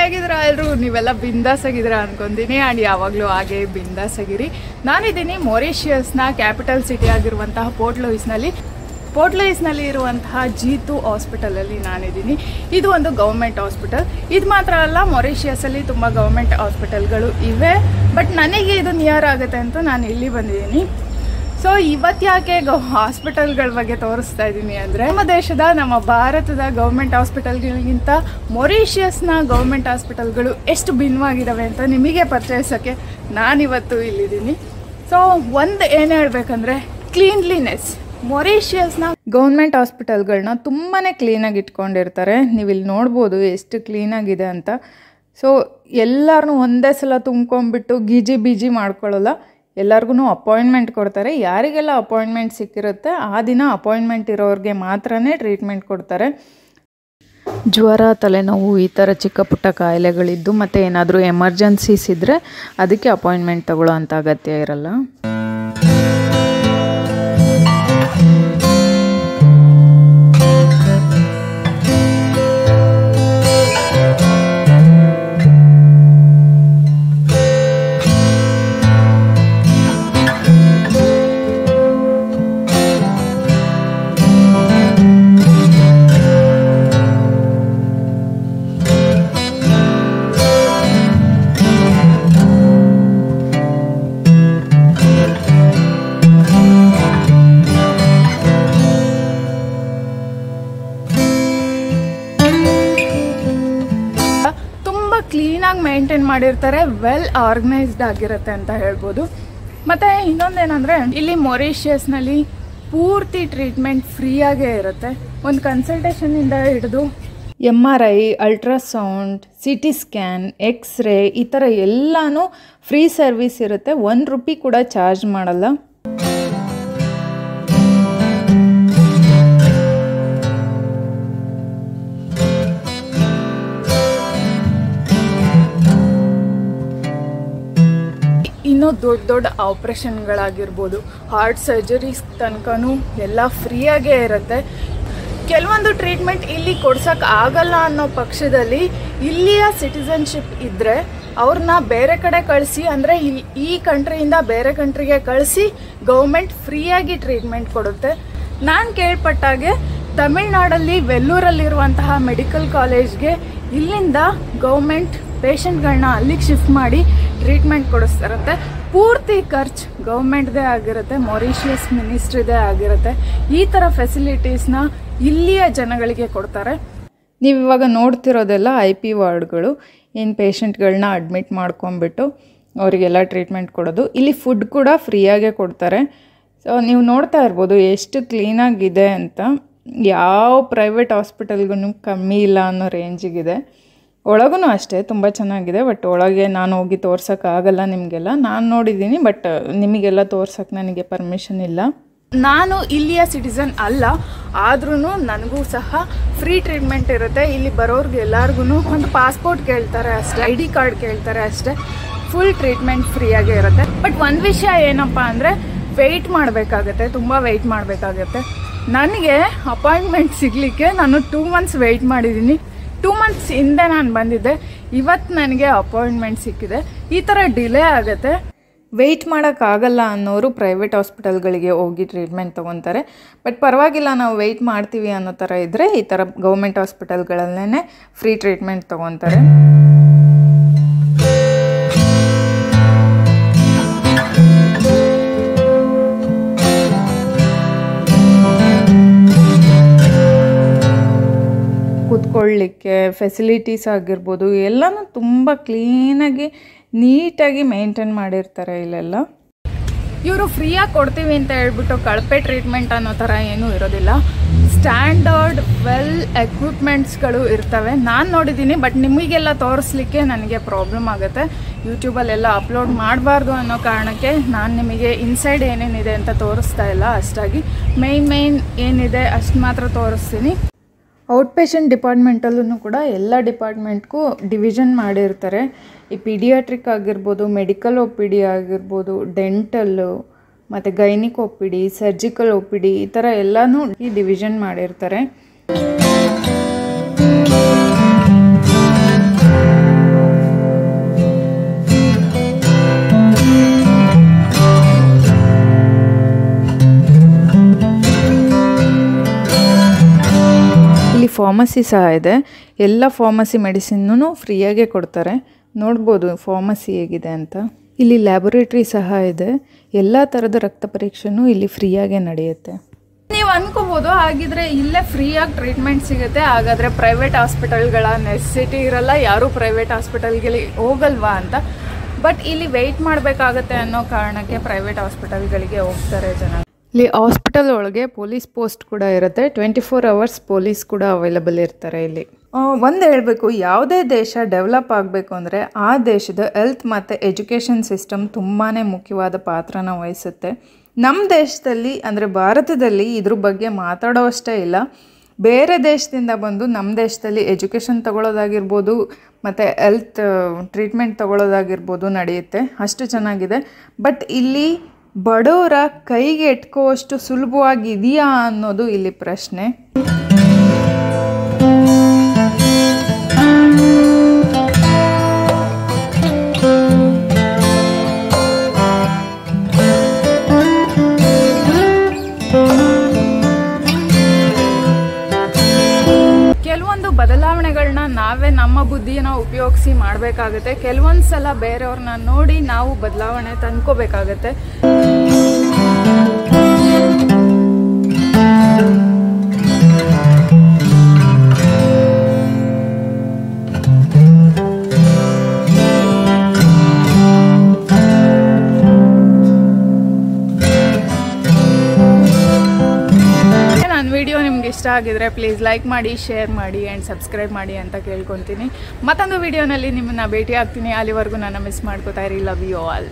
ಹೇಗಿದ್ದೀರಾ ಎಲ್ಲರೂ? ನೀವೆಲ್ಲ ಬಿಂದಾಸ್ ಆಗಿದ್ದೀರಾ ಅನ್ಕೊಂತೀನಿ. ಆ್ಯಂಡ್ ಯಾವಾಗಲೂ ಹಾಗೆ ಬಿಂದಾಸ್ ಆಗಿರಿ. ನಾನಿದ್ದೀನಿ ಮಾರಿಷಿಯಸ್ನ ಕ್ಯಾಪಿಟಲ್ ಸಿಟಿ ಆಗಿರುವಂತಹ ಪೋರ್ಟ್ ಲೂಯಿಸ್ನಲ್ಲಿ ಇರುವಂತಹ G2 ಹಾಸ್ಪಿಟಲಲ್ಲಿ ನಾನಿದ್ದೀನಿ. ಇದು ಒಂದು ಗೌರ್ಮೆಂಟ್ ಹಾಸ್ಪಿಟಲ್. ಇದು ಮಾತ್ರ ಅಲ್ಲ, ಮಾರಿಷಿಯಸಲ್ಲಿ ತುಂಬ ಗೌರ್ಮೆಂಟ್ ಹಾಸ್ಪಿಟಲ್ಗಳು ಇವೆ. ಬಟ್ ನನಗೆ ಇದು ನಿಯರ್ ಆಗುತ್ತೆ ಅಂತ ನಾನು ಇಲ್ಲಿ ಬಂದಿದ್ದೀನಿ. ಸೊ ಇವತ್ತು ಯಾಕೆ ಹಾಸ್ಪಿಟಲ್ಗಳ ಬಗ್ಗೆ ತೋರಿಸ್ತಾ ಇದ್ದೀನಿ ಅಂದರೆ, ನಮ್ಮ ಭಾರತದ ಗೌರ್ಮೆಂಟ್ ಹಾಸ್ಪಿಟಲ್ಗಳಿಗಿಂತ ಮಾರಿಷಿಯಸ್ನ ಗೌರ್ಮೆಂಟ್ ಹಾಸ್ಪಿಟಲ್ಗಳು ಎಷ್ಟು ಭಿನ್ನವಾಗಿದ್ದಾವೆ ಅಂತ ನಿಮಗೆ ಪರಿಚಯಿಸೋಕ್ಕೆ ನಾನಿವತ್ತು ಇಲ್ಲಿದ್ದೀನಿ. ಸೊ ಒಂದು ಏನು ಹೇಳಬೇಕಂದ್ರೆ, ಕ್ಲೀನ್ಲಿನೆಸ್. ಮಾರಿಷಿಯಸ್ನ ಗೌರ್ಮೆಂಟ್ ಹಾಸ್ಪಿಟಲ್ಗಳನ್ನ ತುಂಬಾ ಕ್ಲೀನಾಗಿ ಇಟ್ಕೊಂಡಿರ್ತಾರೆ. ನೀವು ಇಲ್ಲಿ ನೋಡ್ಬೋದು ಎಷ್ಟು ಕ್ಲೀನಾಗಿದೆ ಅಂತ. ಸೊ ಎಲ್ಲರನ್ನೂ ಒಂದೇ ಸಲ ತುಂಬ್ಕೊಂಡ್ಬಿಟ್ಟು ಗೀಜಿ ಮಾಡ್ಕೊಳ್ಳಲ್ಲ. ಎಲ್ಲರಿಗೂ ಅಪಾಯಿಂಟ್ಮೆಂಟ್ ಕೊಡ್ತಾರೆ. ಯಾರಿಗೆಲ್ಲ ಅಪಾಯಿಂಟ್ಮೆಂಟ್ ಸಿಕ್ಕಿರುತ್ತೆ ಆ ದಿನ ಅಪಾಯಿಂಟ್ಮೆಂಟ್ ಇರೋರಿಗೆ ಮಾತ್ರನೇ ಟ್ರೀಟ್ಮೆಂಟ್ ಕೊಡ್ತಾರೆ. ಜ್ವರ, ತಲೆನೋವು, ಈ ಥರ ಚಿಕ್ಕ ಪುಟ್ಟ ಕಾಯಿಲೆಗಳಿದ್ದು ಮತ್ತು ಏನಾದರೂ ಎಮರ್ಜೆನ್ಸೀಸ್ ಇದ್ದರೆ ಅದಕ್ಕೆ ಅಪಾಯಿಂಟ್ಮೆಂಟ್ ತಗೊಳ್ಳೋ ಅಂಥ ಅಗತ್ಯ ಇರಲ್ಲ. ಕ್ಲೀನಾಗಿ ಮೇಂಟೈನ್ ಮಾಡಿರ್ತಾರೆ, ವೆಲ್ ಆರ್ಗನೈಸ್ಡ್ ಆಗಿರುತ್ತೆ ಅಂತ ಹೇಳ್ಬೋದು. ಮತ್ತು ಇನ್ನೊಂದೇನೆಂದರೆ, ಇಲ್ಲಿ ಮಾರಿಷಿಯಸ್ನಲ್ಲಿ ಪೂರ್ತಿ ಟ್ರೀಟ್ಮೆಂಟ್ ಫ್ರೀಯಾಗೇ ಇರುತ್ತೆ. ಒಂದು ಕನ್ಸಲ್ಟೇಷನಿಂದ ಹಿಡಿದು MRI, ultrasound, CT scan, x ray, ಈ ಥರ ಎಲ್ಲನೂ ಫ್ರೀ ಸರ್ವಿಸ್ ಇರುತ್ತೆ. ₹1 ಕೂಡ ಚಾರ್ಜ್ ಮಾಡಲ್ಲ. ಇನ್ನೂ ದೊಡ್ಡ ಆಪ್ರೇಷನ್ಗಳಾಗಿರ್ಬೋದು, ಹಾರ್ಟ್ ಸರ್ಜರೀಸ್ ತನಕನೂ ಎಲ್ಲ ಫ್ರೀಯಾಗೇ ಇರುತ್ತೆ. ಕೆಲವೊಂದು ಟ್ರೀಟ್ಮೆಂಟ್ ಇಲ್ಲಿ ಕೊಡ್ಸೋಕೆ ಆಗಲ್ಲ ಅನ್ನೋ ಪಕ್ಷದಲ್ಲಿ ಇಲ್ಲಿಯ ಸಿಟಿಸನ್ಶಿಪ್ ಇದ್ದರೆ ಅವ್ರನ್ನ ಬೇರೆ ಕಡೆ ಕಳಿಸಿ, ಅಂದರೆ ಈ ಕಂಟ್ರಿಯಿಂದ ಬೇರೆ ಕಂಟ್ರಿಗೆ ಕಳಿಸಿ ಗೌರ್ಮೆಂಟ್ ಫ್ರೀಯಾಗಿ ಟ್ರೀಟ್ಮೆಂಟ್ ಕೊಡುತ್ತೆ. ನಾನು ಕೇಳ್ಪಟ್ಟಾಗೆ ತಮಿಳ್ನಾಡಲ್ಲಿ ವೆಲ್ಲೂರಲ್ಲಿರುವಂತಹ ಮೆಡಿಕಲ್ ಕಾಲೇಜ್ಗೆ ಇಲ್ಲಿಂದ ಗೌರ್ಮೆಂಟ್ ಪೇಷಂಟ್ಗಳನ್ನ ಅಲ್ಲಿಗೆ ಶಿಫ್ಟ್ ಮಾಡಿ ಟ್ರೀಟ್ಮೆಂಟ್ ಕೊಡಿಸ್ತಾರಂತೆ. ಪೂರ್ತಿ ಖರ್ಚು ಗೌರ್ಮೆಂಟ್ದೇ ಆಗಿರುತ್ತೆ, ಮಾರಿಷಿಯಸ್ ಮಿನಿಸ್ಟ್ರಿದೇ ಆಗಿರುತ್ತೆ. ಈ ಥರ ಫೆಸಿಲಿಟೀಸ್ನ ಇಲ್ಲಿಯ ಜನಗಳಿಗೆ ಕೊಡ್ತಾರೆ. ನೀವಿವಾಗ ನೋಡ್ತಿರೋದೆಲ್ಲ IP ವಾರ್ಡ್ಗಳು. ಏನು ಪೇಷಂಟ್ಗಳನ್ನ ಅಡ್ಮಿಟ್ ಮಾಡ್ಕೊಂಬಿಟ್ಟು ಅವರಿಗೆಲ್ಲ ಟ್ರೀಟ್ಮೆಂಟ್ ಕೊಡೋದು. ಇಲ್ಲಿ ಫುಡ್ ಕೂಡ ಫ್ರೀಯಾಗೇ ಕೊಡ್ತಾರೆ. ಸೊ ನೀವು ನೋಡ್ತಾ ಇರ್ಬೋದು ಎಷ್ಟು ಕ್ಲೀನಾಗಿದೆ ಅಂತ. ಯಾವ ಪ್ರೈವೇಟ್ ಹಾಸ್ಪಿಟಲ್ಗೂ ಕಮ್ಮಿ ಇಲ್ಲ ಅನ್ನೋ ರೇಂಜಿಗಿದೆ. ಒಳಗೂ ಅಷ್ಟೇ ತುಂಬ ಚೆನ್ನಾಗಿದೆ. ಬಟ್ ಒಳಗೆ ನಾನು ಹೋಗಿ ತೋರ್ಸೋಕ್ಕಾಗಲ್ಲ ನಿಮಗೆಲ್ಲ. ನಾನು ನೋಡಿದ್ದೀನಿ, ಬಟ್ ನಿಮಗೆಲ್ಲ ತೋರ್ಸೋಕ್ಕೆ ನನಗೆ ಪರ್ಮಿಷನ್ ಇಲ್ಲ. ನಾನು ಇಲ್ಲಿಯ ಸಿಟಿಸನ್ ಅಲ್ಲ, ಆದ್ರೂ ನನಗೂ ಸಹ ಫ್ರೀ ಟ್ರೀಟ್ಮೆಂಟ್ ಇರುತ್ತೆ. ಇಲ್ಲಿ ಬರೋರ್ಗೆ ಎಲ್ಲರಿಗೂ ಒಂದು ಪಾಸ್ಪೋರ್ಟ್ ಕೇಳ್ತಾರೆ ಅಷ್ಟೇ, ID ಕಾರ್ಡ್ ಕೇಳ್ತಾರೆ ಅಷ್ಟೇ. ಫುಲ್ ಟ್ರೀಟ್ಮೆಂಟ್ ಫ್ರೀಯಾಗೇ ಇರುತ್ತೆ. ಬಟ್ ಒಂದು ವಿಷಯ ಏನಪ್ಪ ಅಂದರೆ, ವೆಯ್ಟ್ ಮಾಡಬೇಕಾಗತ್ತೆ, ತುಂಬ ವೆಯ್ಟ್ ಮಾಡಬೇಕಾಗತ್ತೆ. ನನಗೆ ಅಪಾಯಿಂಟ್ಮೆಂಟ್ ಸಿಗಲಿಕ್ಕೆ ನಾನು 2 months ವೆಯ್ಟ್ ಮಾಡಿದ್ದೀನಿ. 2 months ಹಿಂದೆ ನಾನು ಬಂದಿದ್ದೆ, ಇವತ್ತು ನನಗೆ ಅಪಾಯಿಂಟ್ಮೆಂಟ್ ಸಿಕ್ಕಿದೆ. ಈ ಥರ ಡಿಲೇ ಆಗುತ್ತೆ. ವೆಯ್ಟ್ ಮಾಡೋಕ್ಕಾಗಲ್ಲ ಅನ್ನೋರು ಪ್ರೈವೇಟ್ ಹಾಸ್ಪಿಟಲ್ಗಳಿಗೆ ಹೋಗಿ ಟ್ರೀಟ್ಮೆಂಟ್ ತೊಗೊತಾರೆ. ಬಟ್ ಪರವಾಗಿಲ್ಲ, ನಾವು ವೆಯ್ಟ್ ಮಾಡ್ತೀವಿ ಅನ್ನೋ ಥರ ಇದ್ದರೆ ಈ ಥರ ಗೌರ್ಮೆಂಟ್ ಹಾಸ್ಪಿಟಲ್ಗಳಲ್ಲೇ ಫ್ರೀ ಟ್ರೀಟ್ಮೆಂಟ್ ತೊಗೊತಾರೆ. ಕೂತ್ಕೊಳ್ಳಿಕ್ಕೆ ಫೆಸಿಲಿಟೀಸ್ ಆಗಿರ್ಬೋದು ಎಲ್ಲನೂ ತುಂಬ ಕ್ಲೀನಾಗಿ ನೀಟಾಗಿ ಮೇಂಟೈನ್ ಮಾಡಿರ್ತಾರೆ ಇಲ್ಲೆಲ್ಲ. ಇವರು ಫ್ರೀಯಾಗಿ ಕೊಡ್ತೀವಿ ಅಂತ ಹೇಳ್ಬಿಟ್ಟು ಕಳಪೆ ಟ್ರೀಟ್ಮೆಂಟ್ ಅನ್ನೋ ಥರ ಏನೂ ಇರೋದಿಲ್ಲ. ಸ್ಟ್ಯಾಂಡರ್ಡ್ ವೆಲ್ ಎಕ್ವಿಪ್ಮೆಂಟ್ಸ್ಗಳು ಇರ್ತವೆ. ನಾನು ನೋಡಿದ್ದೀನಿ, ಬಟ್ ನಿಮಗೆಲ್ಲ ತೋರಿಸ್ಲಿಕ್ಕೆ ನನಗೆ ಪ್ರಾಬ್ಲಮ್ ಆಗುತ್ತೆ. ಯೂಟ್ಯೂಬಲ್ಲೆಲ್ಲ ಅಪ್ಲೋಡ್ ಮಾಡಬಾರ್ದು ಅನ್ನೋ ಕಾರಣಕ್ಕೆ ನಾನು ನಿಮಗೆ ಇನ್ಸೈಡ್ ಏನೇನಿದೆ ಅಂತ ತೋರಿಸ್ತಾ ಇಲ್ಲ. ಅಷ್ಟಾಗಿ ಮೇನ್ ಏನಿದೆ ಅಷ್ಟು ಮಾತ್ರ ತೋರಿಸ್ತೀನಿ. ಔಟ್ ಪೇಷಂಟ್ ಡಿಪಾರ್ಟ್ಮೆಂಟಲ್ಲೂ ಕೂಡ ಎಲ್ಲ ಡಿಪಾರ್ಟ್ಮೆಂಟ್ಗೂ ಡಿವಿಷನ್ ಮಾಡಿರ್ತಾರೆ. ಈ ಪೀಡಿಯಾಟ್ರಿಕ್ ಆಗಿರ್ಬೋದು, ಮೆಡಿಕಲ್ OPD ಆಗಿರ್ಬೋದು, ಡೆಂಟಲ್ಲು ಮತ್ತು ಗೈನಿಕ್ OPD, ಸರ್ಜಿಕಲ್ OPD, ಈ ಥರ ಎಲ್ಲನೂ ಈ ಡಿವಿಷನ್ ಮಾಡಿರ್ತಾರೆ. ಫಾರ್ಮಸಿ ಸಹ ಇದೆ. ಎಲ್ಲ ಫಾರ್ಮಸಿ ಮೆಡಿಸಿನ್ನೂ ಫ್ರೀಯಾಗೇ ಕೊಡ್ತಾರೆ. ನೋಡ್ಬೋದು ಫಾರ್ಮಸಿ ಹೇಗಿದೆ ಅಂತ. ಇಲ್ಲಿ ಲ್ಯಾಬೊರೇಟ್ರಿ ಸಹ ಇದೆ. ಎಲ್ಲ ಥರದ ರಕ್ತ ಪರೀಕ್ಷೆನೂ ಇಲ್ಲಿ ಫ್ರೀಯಾಗೇ ನಡೆಯುತ್ತೆ. ನೀವು ಅನ್ಕೋಬೋದು ಹಾಗಿದ್ರೆ ಇಲ್ಲೇ ಫ್ರೀಯಾಗಿ ಟ್ರೀಟ್ಮೆಂಟ್ ಸಿಗುತ್ತೆ, ಹಾಗಾದರೆ ಪ್ರೈವೇಟ್ ಹಾಸ್ಪಿಟಲ್ಗಳ ನೆಸೆಸಿಟಿ ಇರಲ್ಲ, ಯಾರೂ ಪ್ರೈವೇಟ್ ಹಾಸ್ಪಿಟಲ್ಗೆ ಹೋಗಲ್ವಾ ಅಂತ. ಬಟ್ ಇಲ್ಲಿ ವೆಯ್ಟ್ ಮಾಡಬೇಕಾಗತ್ತೆ ಅನ್ನೋ ಕಾರಣಕ್ಕೆ ಪ್ರೈವೇಟ್ ಹಾಸ್ಪಿಟಲ್ಗಳಿಗೆ ಹೋಗ್ತಾರೆ ಜನ. ಇಲ್ಲಿ ಹಾಸ್ಪಿಟಲ್ ಒಳಗೆ ಪೊಲೀಸ್ ಪೋಸ್ಟ್ ಕೂಡ ಇರುತ್ತೆ. 24 hours ಪೊಲೀಸ್ ಕೂಡ ಅವೈಲಬಲ್ ಇರ್ತಾರೆ ಇಲ್ಲಿ. ಒಂದು ಹೇಳಬೇಕು, ಯಾವುದೇ ದೇಶ ಡೆವಲಪ್ ಆಗಬೇಕು ಅಂದರೆ ಆ ದೇಶದ ಹೆಲ್ತ್ ಮತ್ತು ಎಜುಕೇಷನ್ ಸಿಸ್ಟಮ್ ತುಂಬಾ ಮುಖ್ಯವಾದ ಪಾತ್ರನ ವಹಿಸುತ್ತೆ. ನಮ್ಮ ದೇಶದಲ್ಲಿ ಅಂದರೆ ಭಾರತದಲ್ಲಿ ಇದ್ರ ಬಗ್ಗೆ ಮಾತಾಡೋ ಅಷ್ಟೇ ಇಲ್ಲ. ಬೇರೆ ದೇಶದಿಂದ ಬಂದು ನಮ್ಮ ದೇಶದಲ್ಲಿ ಎಜುಕೇಷನ್ ತಗೊಳ್ಳೋದಾಗಿರ್ಬೋದು ಮತ್ತು ಹೆಲ್ತ್ ಟ್ರೀಟ್ಮೆಂಟ್ ತಗೊಳ್ಳೋದಾಗಿರ್ಬೋದು ನಡೆಯುತ್ತೆ. ಅಷ್ಟು ಚೆನ್ನಾಗಿದೆ. ಬಟ್ ಇಲ್ಲಿ ಬಡವರ ಕೈಗೆ ಎಟ್ಕೋವಷ್ಟು ಸುಲಭವಾಗಿದೆಯಾ ಅನ್ನೋದು ಇಲ್ಲಿ ಪ್ರಶ್ನೆ. ಕೆಲವೊಂದು ಬದಲಾವಣೆಗಳನ್ನ ನಾವೇ ನಮ್ಮ ಬುದ್ಧಿನ ಉಪಯೋಗಿಸಿ ಮಾಡಬೇಕಾಗುತ್ತೆ. ಕೆಲವೊಂದು ಸಲ ಬೇರೆಯವ್ರನ್ನ ನೋಡಿ ನಾವು ಬದಲಾವಣೆ ತಂದ್ಕೋಬೇಕಾಗತ್ತೆ. ವಿಡಿಯೋ ನಿಮ್ಗೆ ಇಷ್ಟ ಆಗಿದ್ರೆ ಪ್ಲೀಸ್ ಲೈಕ್ ಮಾಡಿ, ಶೇರ್ ಮಾಡಿ ಆ್ಯಂಡ್ ಸಬ್ಸ್ಕ್ರೈಬ್ ಮಾಡಿ ಅಂತ ಕೇಳ್ಕೊತೀನಿ. ಮತ್ತೊಂದು ವಿಡಿಯೋನಲ್ಲಿ ನಿಮ್ಮನ್ನು ಭೇಟಿ ಆಗ್ತೀನಿ. ಅಲ್ಲಿವರೆಗೂ ನನ್ನ ಮಿಸ್ ಮಾಡ್ಕೋತಾ ಇರಿ. Love you all.